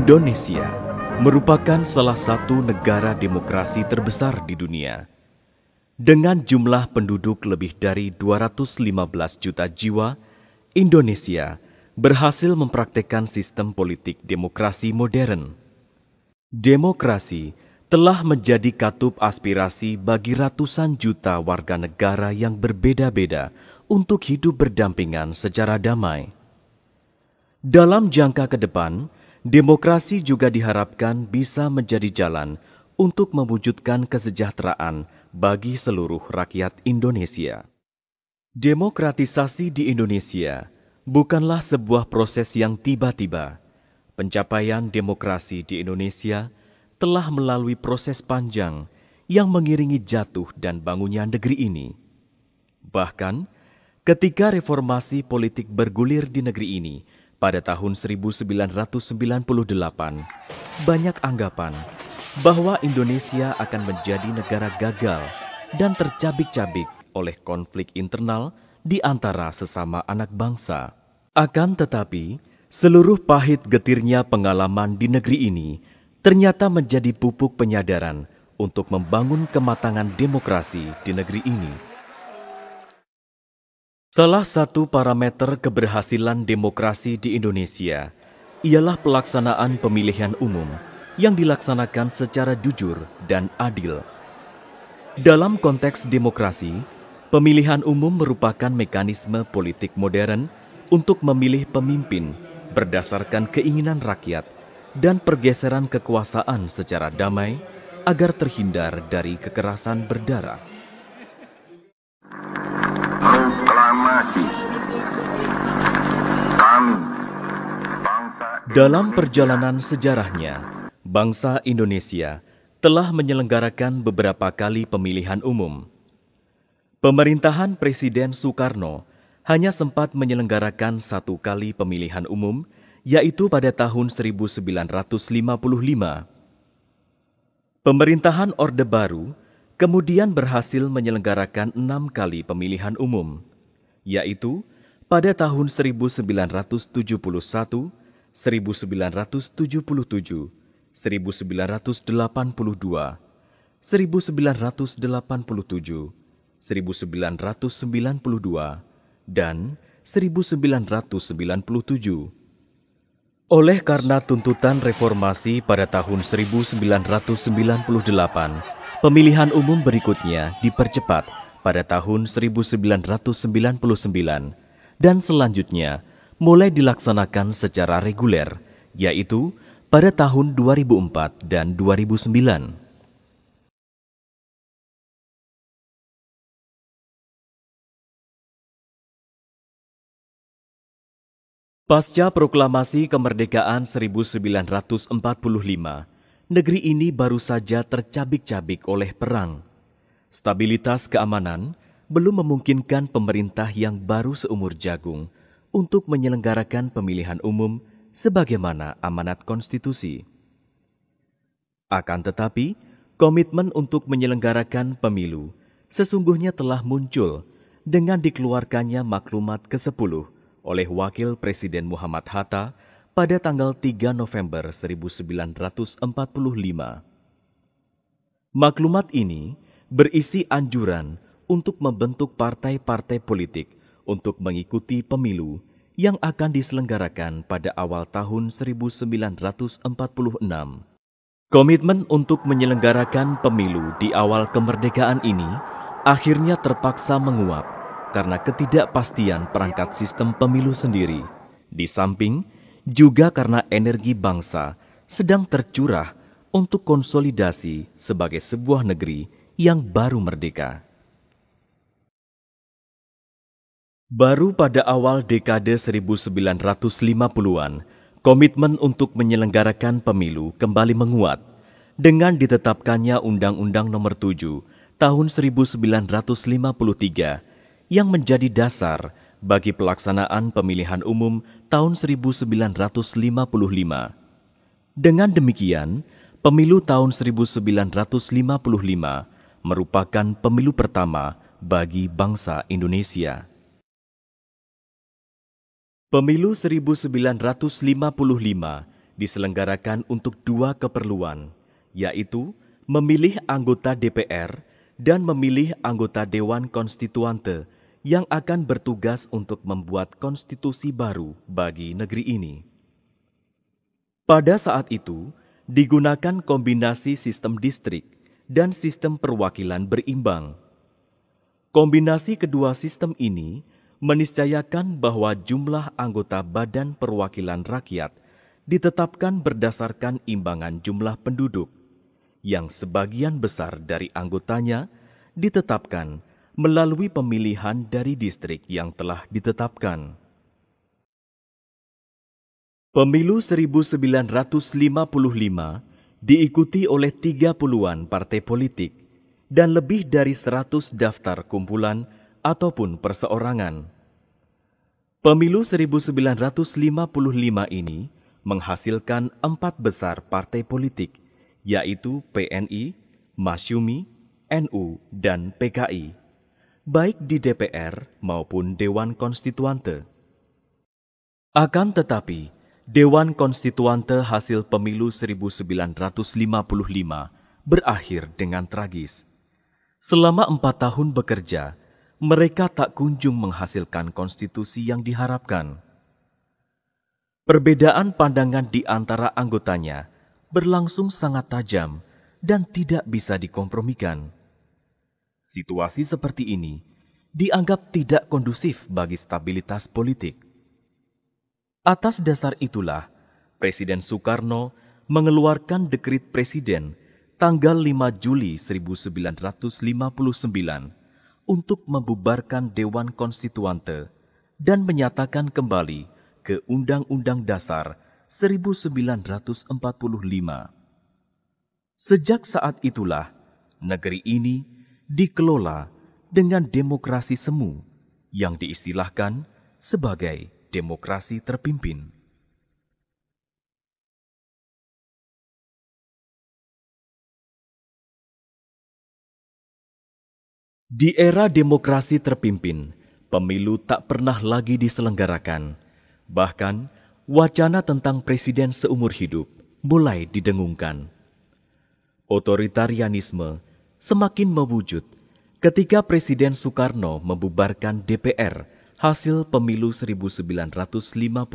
Indonesia merupakan salah satu negara demokrasi terbesar di dunia. Dengan jumlah penduduk lebih dari 215 juta jiwa, Indonesia berhasil mempraktekkan sistem politik demokrasi modern. Demokrasi telah menjadi katup aspirasi bagi ratusan juta warga negara yang berbeda-beda untuk hidup berdampingan secara damai. Dalam jangka ke depan, demokrasi juga diharapkan bisa menjadi jalan untuk mewujudkan kesejahteraan bagi seluruh rakyat Indonesia. Demokratisasi di Indonesia bukanlah sebuah proses yang tiba-tiba. Pencapaian demokrasi di Indonesia telah melalui proses panjang yang mengiringi jatuh dan bangunnya negeri ini. Bahkan, ketika reformasi politik bergulir di negeri ini, pada tahun 1998, banyak anggapan bahwa Indonesia akan menjadi negara gagal dan tercabik-cabik oleh konflik internal di antara sesama anak bangsa. Akan tetapi, seluruh pahit getirnya pengalaman di negeri ini ternyata menjadi pupuk penyadaran untuk membangun kematangan demokrasi di negeri ini. Salah satu parameter keberhasilan demokrasi di Indonesia ialah pelaksanaan pemilihan umum yang dilaksanakan secara jujur dan adil. Dalam konteks demokrasi, pemilihan umum merupakan mekanisme politik modern untuk memilih pemimpin berdasarkan keinginan rakyat dan pergeseran kekuasaan secara damai agar terhindar dari kekerasan berdarah. Dalam perjalanan sejarahnya, bangsa Indonesia telah menyelenggarakan beberapa kali pemilihan umum. Pemerintahan Presiden Soekarno hanya sempat menyelenggarakan satu kali pemilihan umum, yaitu pada tahun 1955. Pemerintahan Orde Baru kemudian berhasil menyelenggarakan 6 kali pemilihan umum, yaitu pada tahun 1971, 1977, 1982, 1987, 1992, 1992, dan 1997. Oleh karena tuntutan reformasi pada tahun 1998, pemilihan umum berikutnya dipercepat pada tahun 1999 dan selanjutnya mulai dilaksanakan secara reguler, yaitu pada tahun 2004 dan 2009. Pasca proklamasi kemerdekaan 1945, negeri ini baru saja tercabik-cabik oleh perang. Stabilitas keamanan belum memungkinkan pemerintah yang baru seumur jagung untuk menyelenggarakan pemilihan umum sebagaimana amanat konstitusi. Akan tetapi, komitmen untuk menyelenggarakan pemilu sesungguhnya telah muncul dengan dikeluarkannya maklumat ke-10 oleh Wakil Presiden Muhammad Hatta pada tanggal 3 November 1945. Maklumat ini berisi anjuran untuk membentuk partai-partai politik untuk mengikuti pemilu yang akan diselenggarakan pada awal tahun 1946. Komitmen untuk menyelenggarakan pemilu di awal kemerdekaan ini akhirnya terpaksa menguap karena ketidakpastian perangkat sistem pemilu sendiri, di samping juga karena energi bangsa sedang tercurah untuk konsolidasi sebagai sebuah negeri yang baru merdeka. Baru pada awal dekade 1950-an, komitmen untuk menyelenggarakan pemilu kembali menguat dengan ditetapkannya Undang-Undang Nomor 7 Tahun 1953 yang menjadi dasar bagi pelaksanaan pemilihan umum tahun 1955. Dengan demikian, pemilu tahun 1955 merupakan pemilu pertama bagi bangsa Indonesia. Pemilu 1955 diselenggarakan untuk dua keperluan, yaitu memilih anggota DPR dan memilih anggota Dewan Konstituante yang akan bertugas untuk membuat konstitusi baru bagi negeri ini. Pada saat itu, digunakan kombinasi sistem distrik dan sistem perwakilan berimbang. Kombinasi kedua sistem ini meniscayakan bahwa jumlah anggota Badan Perwakilan Rakyat ditetapkan berdasarkan imbangan jumlah penduduk, yang sebagian besar dari anggotanya ditetapkan melalui pemilihan dari distrik yang telah ditetapkan. Pemilu 1955 diikuti oleh 30-an partai politik dan lebih dari 100 daftar kumpulan ataupun perseorangan. Pemilu 1955 ini menghasilkan 4 besar partai politik, yaitu PNI, Masyumi, NU, dan PKI, baik di DPR maupun Dewan Konstituante. Akan tetapi, Dewan Konstituante hasil pemilu 1955 berakhir dengan tragis. Selama 4 tahun bekerja, mereka tak kunjung menghasilkan konstitusi yang diharapkan. Perbedaan pandangan di antara anggotanya berlangsung sangat tajam dan tidak bisa dikompromikan. Situasi seperti ini dianggap tidak kondusif bagi stabilitas politik. Atas dasar itulah, Presiden Soekarno mengeluarkan dekrit Presiden tanggal 5 Juli 1959 untuk membubarkan Dewan Konstituante dan menyatakan kembali ke Undang-Undang Dasar 1945. Sejak saat itulah, negeri ini dikelola dengan demokrasi semu yang diistilahkan sebagai demokrasi terpimpin. Di era demokrasi terpimpin, pemilu tak pernah lagi diselenggarakan. Bahkan, wacana tentang presiden seumur hidup mulai didengungkan. Otoritarianisme semakin mewujud ketika Presiden Soekarno membubarkan DPR hasil pemilu 1955